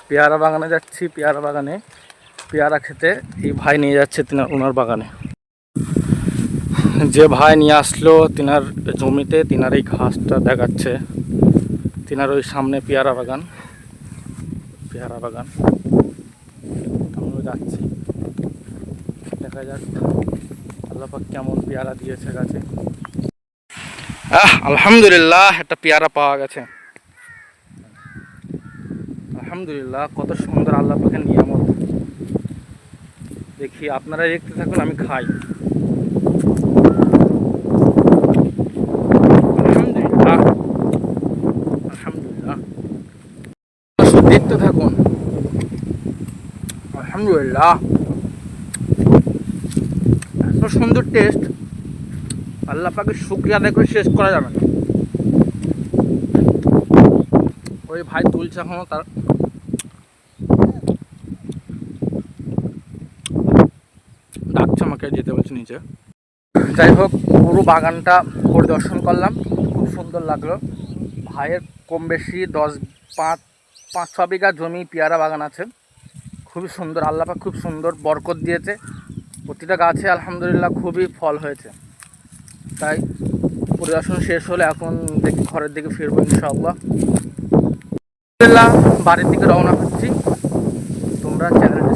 পেয়ারা বাগানে যাচ্ছি, পেয়ারা বাগানে পেয়ারা খেতে। এই ভাই নিয়ে যাচ্ছে ওনার বাগানে। যে ভাই নিয়ে আসলো তিনার জমিতে, তিনার এই ঘাসটা দেখাচ্ছে। তিনার ওই সামনে পেয়ারা বাগান, পেয়ারা বাগান। আমিও যাচ্ছি, দেখা যাক আল্লাহ পাক কেমন পেয়ারা দিয়েছে গাছে। আলহামদুলিল্লাহ, একটা পেয়ারা পাওয়া গেছে। আলহামদুলিল্লাহ, কত সুন্দর আল্লাহ পাকের নিয়ামত। দেখি, আপনারা দেখতে থাকুন, আমি খাই। আলহামদুলিল্লাহ, আলহামদুলিল্লাহ, দেখতে থাকুন। আলহামদুলিল্লাহ, এত সুন্দর টেস্ট, আল্লাহ পাকের শুকরিয়া আদায় করে শেষ করা যাবে না। ওই ভাই তুলছে এখনো, তার ডাকছে আমাকে, যেতে বলছে নিচে। যাই হোক, পুরো বাগানটা পরিদর্শন করলাম, খুব সুন্দর লাগলো। ভাইয়ের কম বেশি 5-6 বিঘা জমি পেয়ারা বাগান আছে। খুবই সুন্দর, আল্লাহ পাক খুব সুন্দর বরকত দিয়েছে। প্রতিটা গাছে আলহামদুলিল্লাহ খুবই ফল হয়েছে। তাই পরিদর্শন শেষ হলে এখন দেখি ঘরের দিকে ফিরবো ইনশাআল্লাহ। আলহামদুলিল্লাহ, বাড়ির দিকে রওনা হচ্ছি। তোমরা চ্যানেলটি